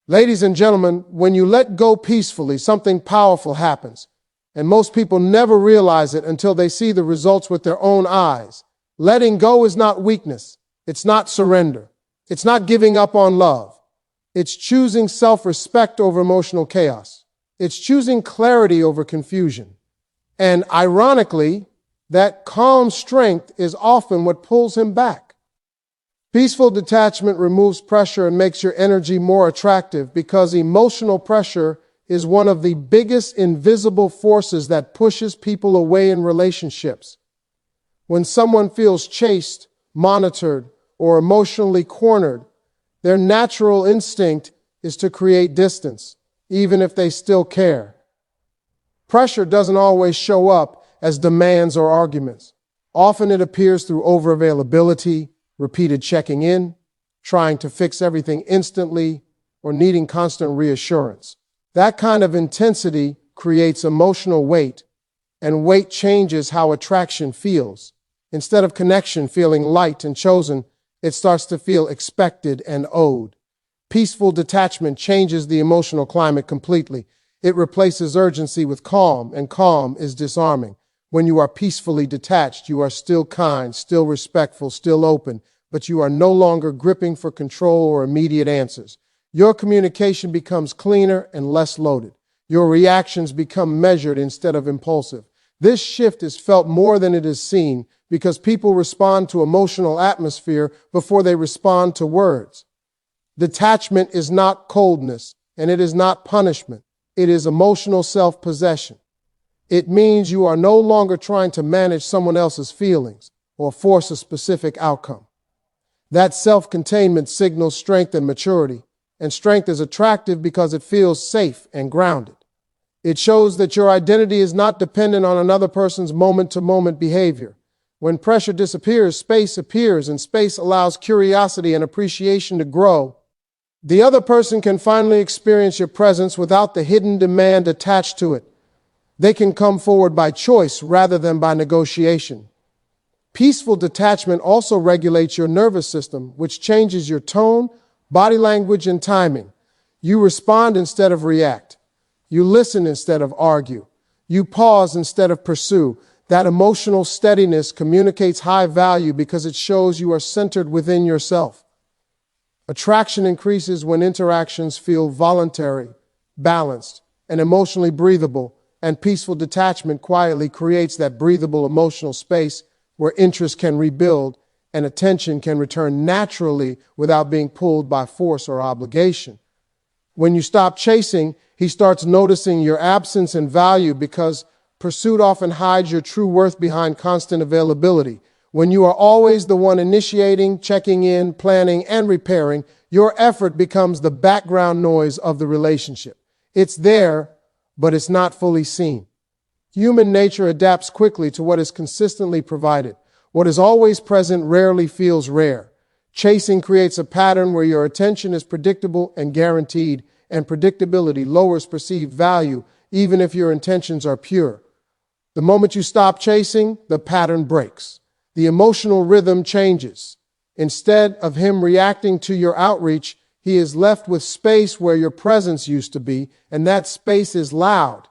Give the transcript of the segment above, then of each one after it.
Ladies and gentlemen, when you let go peacefully, something powerful happens. And most people never realize it until they see the results with their own eyes. Letting go is not weakness. It's not surrender. It's not giving up on love. It's choosing self-respect over emotional chaos. It's choosing clarity over confusion. And ironically, that calm strength is often what pulls him back. Peaceful detachment removes pressure and makes your energy more attractive because emotional pressure is one of the biggest invisible forces that pushes people away in relationships. When someone feels chased, monitored, or emotionally cornered, their natural instinct is to create distance, even if they still care. Pressure doesn't always show up as demands or arguments. Often it appears through overavailability, repeated checking in, trying to fix everything instantly, or needing constant reassurance. That kind of intensity creates emotional weight, and weight changes how attraction feels. Instead of connection feeling light and chosen, it starts to feel expected and owed. Peaceful detachment changes the emotional climate completely. It replaces urgency with calm, and calm is disarming. When you are peacefully detached, you are still kind, still respectful, still open, but you are no longer gripping for control or immediate answers. Your communication becomes cleaner and less loaded. Your reactions become measured instead of impulsive. This shift is felt more than it is seen because people respond to emotional atmosphere before they respond to words. Detachment is not coldness, and it is not punishment. It is emotional self-possession. It means you are no longer trying to manage someone else's feelings or force a specific outcome. That self-containment signals strength and maturity, and strength is attractive because it feels safe and grounded. It shows that your identity is not dependent on another person's moment-to-moment behavior. When pressure disappears, space appears, and space allows curiosity and appreciation to grow. The other person can finally experience your presence without the hidden demand attached to it. They can come forward by choice rather than by negotiation. Peaceful detachment also regulates your nervous system, which changes your tone, body language, and timing. You respond instead of react. You listen instead of argue. You pause instead of pursue. That emotional steadiness communicates high value because it shows you are centered within yourself. Attraction increases when interactions feel voluntary, balanced, and emotionally breathable, and peaceful detachment quietly creates that breathable emotional space where interest can rebuild and attention can return naturally without being pulled by force or obligation. When you stop chasing, he starts noticing your absence and value because pursuit often hides your true worth behind constant availability. When you are always the one initiating, checking in, planning, and repairing, your effort becomes the background noise of the relationship. It's there, but it's not fully seen. Human nature adapts quickly to what is consistently provided. What is always present rarely feels rare. Chasing creates a pattern where your attention is predictable and guaranteed, and predictability lowers perceived value, even if your intentions are pure. The moment you stop chasing, the pattern breaks. The emotional rhythm changes. Instead of him reacting to your outreach, he is left with space where your presence used to be, and that space is loud.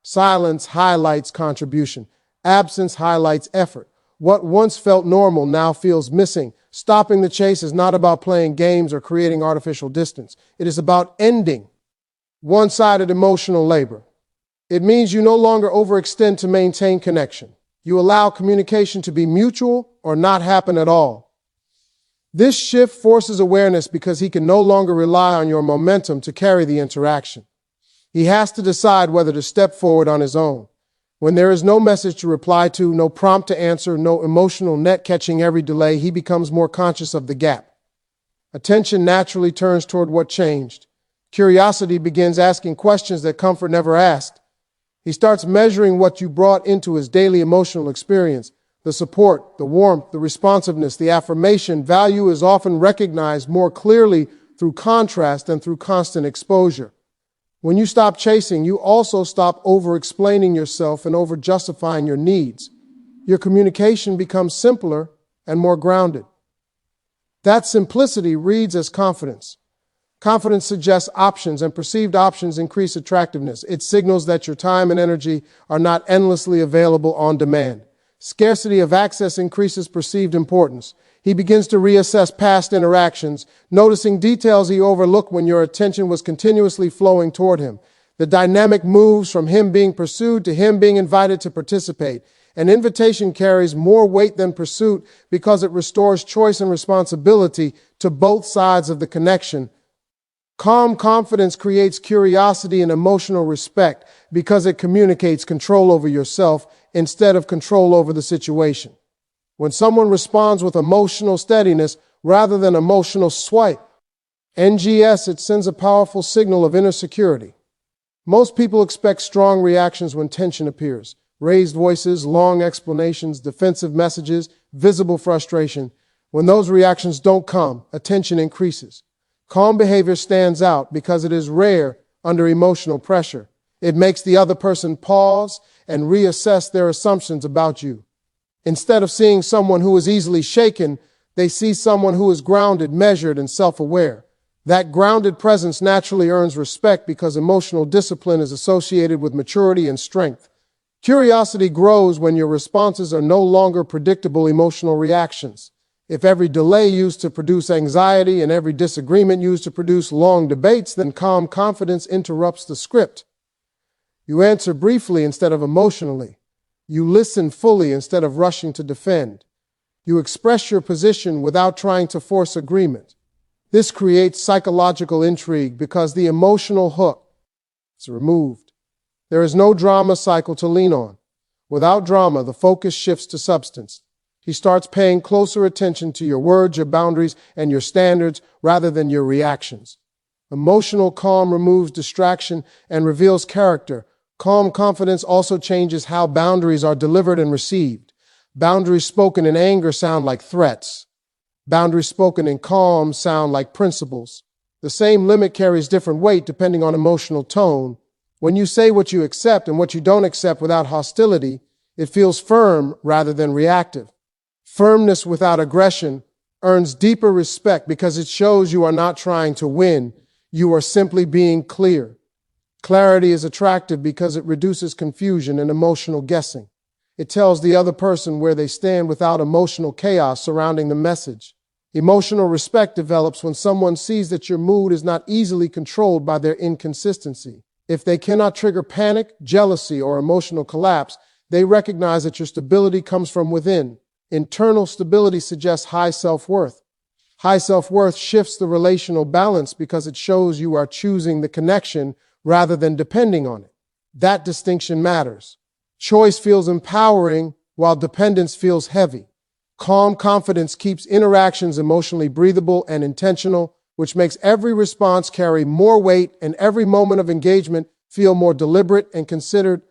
Silence highlights contribution. Absence highlights effort. What once felt normal now feels missing. Stopping the chase is not about playing games or creating artificial distance. It is about ending one-sided emotional labor. It means you no longer overextend to maintain connection. You allow communication to be mutual or not happen at all. This shift forces awareness because he can no longer rely on your momentum to carry the interaction. He has to decide whether to step forward on his own. When there is no message to reply to, no prompt to answer, no emotional net catching every delay, he becomes more conscious of the gap. Attention naturally turns toward what changed. Curiosity begins asking questions that comfort never asked. He starts measuring what you brought into his daily emotional experience. The support, the warmth, the responsiveness, the affirmation. Value is often recognized more clearly through contrast than through constant exposure. When you stop chasing, you also stop over-explaining yourself and over-justifying your needs. Your communication becomes simpler and more grounded. That simplicity reads as confidence. Confidence suggests options, and perceived options increase attractiveness. It signals that your time and energy are not endlessly available on demand. Scarcity of access increases perceived importance. He begins to reassess past interactions, noticing details he overlooked when your attention was continuously flowing toward him. The dynamic moves from him being pursued to him being invited to participate. An invitation carries more weight than pursuit because it restores choice and responsibility to both sides of the connection. Calm confidence creates curiosity and emotional respect because it communicates control over yourself instead of control over the situation. When someone responds with emotional steadiness rather than emotional swipe, NGS, it sends a powerful signal of inner security. Most people expect strong reactions when tension appears. Raised voices, long explanations, defensive messages, visible frustration. When those reactions don't come, attention increases. Calm behavior stands out because it is rare under emotional pressure. It makes the other person pause and reassess their assumptions about you. Instead of seeing someone who is easily shaken, they see someone who is grounded, measured, and self-aware. That grounded presence naturally earns respect because emotional discipline is associated with maturity and strength. Curiosity grows when your responses are no longer predictable emotional reactions. If every delay used to produce anxiety and every disagreement used to produce long debates, then calm confidence interrupts the script. You answer briefly instead of emotionally. You listen fully instead of rushing to defend. You express your position without trying to force agreement. This creates psychological intrigue because the emotional hook is removed. There is no drama cycle to lean on. Without drama, the focus shifts to substance. He starts paying closer attention to your words, your boundaries, and your standards rather than your reactions. Emotional calm removes distraction and reveals character. Calm confidence also changes how boundaries are delivered and received. Boundaries spoken in anger sound like threats. Boundaries spoken in calm sound like principles. The same limit carries different weight depending on emotional tone. When you say what you accept and what you don't accept without hostility, it feels firm rather than reactive. Firmness without aggression earns deeper respect because it shows you are not trying to win. You are simply being clear. Clarity is attractive because it reduces confusion and emotional guessing. It tells the other person where they stand without emotional chaos surrounding the message. Emotional respect develops when someone sees that your mood is not easily controlled by their inconsistency. If they cannot trigger panic, jealousy, or emotional collapse, they recognize that your stability comes from within. Internal stability suggests high self-worth. High self-worth shifts the relational balance because it shows you are choosing the connection rather than depending on it. That distinction matters. Choice feels empowering while dependence feels heavy. Calm confidence keeps interactions emotionally breathable and intentional, which makes every response carry more weight and every moment of engagement feel more deliberate and considered.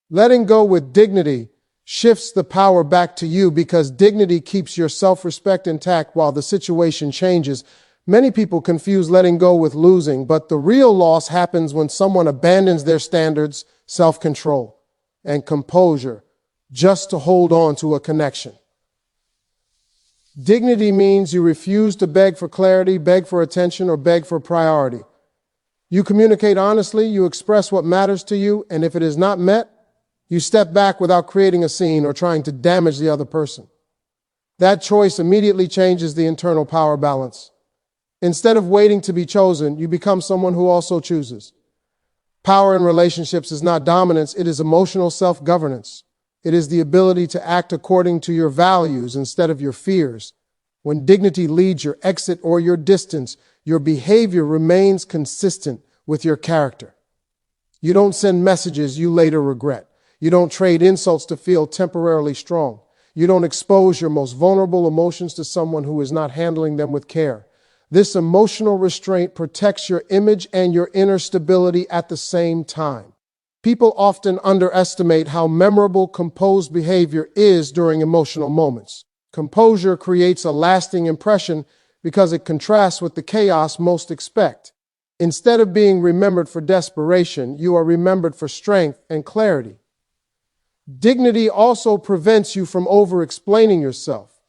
Letting go with dignity shifts the power back to you because dignity keeps your self-respect intact while the situation changes. Many people confuse letting go with losing, but the real loss happens when someone abandons their standards, self-control, and composure just to hold on to a connection. Dignity means you refuse to beg for clarity, beg for attention, or beg for priority. You communicate honestly, you express what matters to you, and if it is not met, you step back without creating a scene or trying to damage the other person. That choice immediately changes the internal power balance. Instead of waiting to be chosen, you become someone who also chooses. Power in relationships is not dominance, it is emotional self-governance. It is the ability to act according to your values instead of your fears. When dignity leads your exit or your distance, your behavior remains consistent with your character. You don't send messages you later regret. You don't trade insults to feel temporarily strong. You don't expose your most vulnerable emotions to someone who is not handling them with care. This emotional restraint protects your image and your inner stability at the same time. People often underestimate how memorable composed behavior is during emotional moments. Composure creates a lasting impression because it contrasts with the chaos most expect. Instead of being remembered for desperation, you are remembered for strength and clarity. Dignity also prevents you from over-explaining yourself.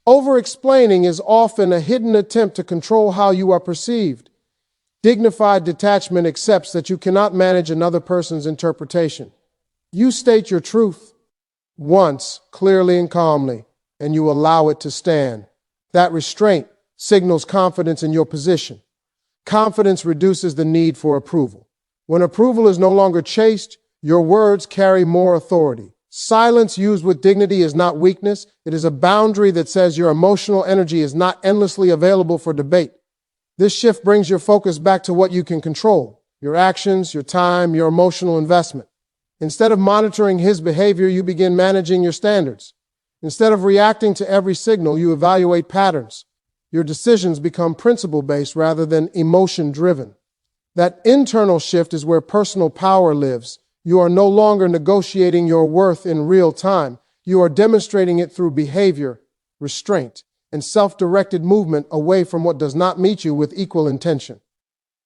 Over-explaining is often a hidden attempt to control how you are perceived. Dignified detachment accepts that you cannot manage another person's interpretation. You state your truth once, clearly and calmly, and you allow it to stand. That restraint signals confidence in your position. Confidence reduces the need for approval. When approval is no longer chased, your words carry more authority. Silence used with dignity is not weakness. It is a boundary that says your emotional energy is not endlessly available for debate. This shift brings your focus back to what you can control: your actions, your time, your emotional investment. Instead of monitoring his behavior, you begin managing your standards. Instead of reacting to every signal, you evaluate patterns. Your decisions become principle-based rather than emotion-driven. That internal shift is where personal power lives. You are no longer negotiating your worth in real time. You are demonstrating it through behavior, restraint, and self-directed movement away from what does not meet you with equal intention.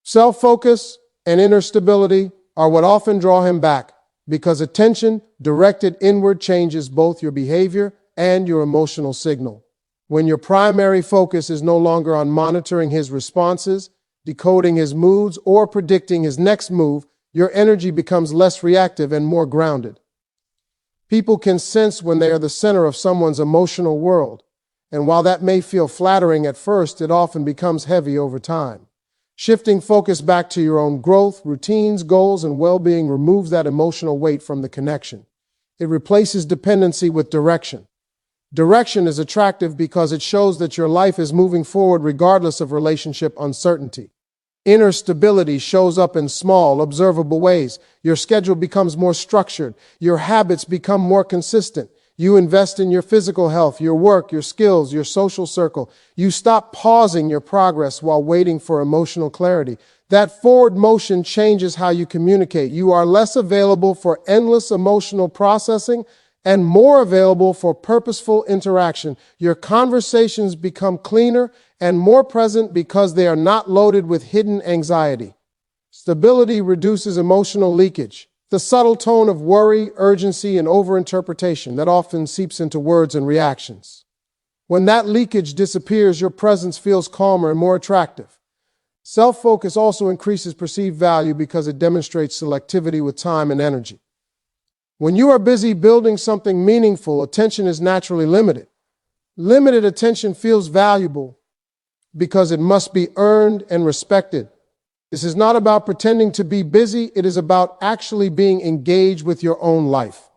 Self-focus and inner stability are what often draw him back, because attention directed inward changes both your behavior and your emotional signal. When your primary focus is no longer on monitoring his responses, decoding his moods, or predicting his next move, your energy becomes less reactive and more grounded. People can sense when they are the center of someone's emotional world, and while that may feel flattering at first, it often becomes heavy over time. Shifting focus back to your own growth, routines, goals, and well-being removes that emotional weight from the connection. It replaces dependency with direction. Direction is attractive because it shows that your life is moving forward regardless of relationship uncertainty. Inner stability shows up in small, observable ways. Your schedule becomes more structured. Your habits become more consistent. You invest in your physical health, your work, your skills, your social circle. You stop pausing your progress while waiting for emotional clarity. That forward motion changes how you communicate. You are less available for endless emotional processing and more available for purposeful interaction. Your conversations become cleaner and more present because they are not loaded with hidden anxiety. Stability reduces emotional leakage, the subtle tone of worry, urgency, and overinterpretation that often seeps into words and reactions. When that leakage disappears, your presence feels calmer and more attractive. Self-focus also increases perceived value because it demonstrates selectivity with time and energy. When you are busy building something meaningful, attention is naturally limited. Limited attention feels valuable because it must be earned and respected. This is not about pretending to be busy. It is about actually being engaged with your own life.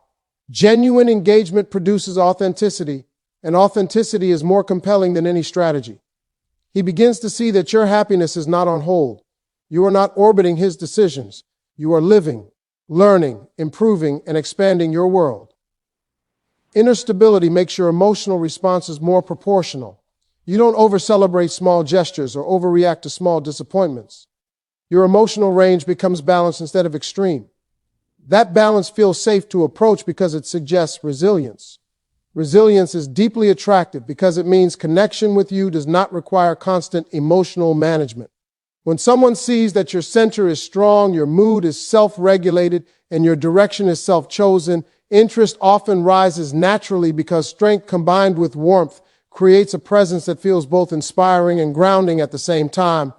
Genuine engagement produces authenticity, and authenticity is more compelling than any strategy. He begins to see that your happiness is not on hold. You are not orbiting his decisions. You are living, learning, improving, and expanding your world. Inner stability makes your emotional responses more proportional. You don't over-celebrate small gestures or overreact to small disappointments. Your emotional range becomes balanced instead of extreme. That balance feels safe to approach because it suggests resilience. Resilience is deeply attractive because it means connection with you does not require constant emotional management. When someone sees that your center is strong, your mood is self-regulated, and your direction is self-chosen, interest often rises naturally because strength combined with warmth creates a presence that feels both inspiring and grounding at the same time.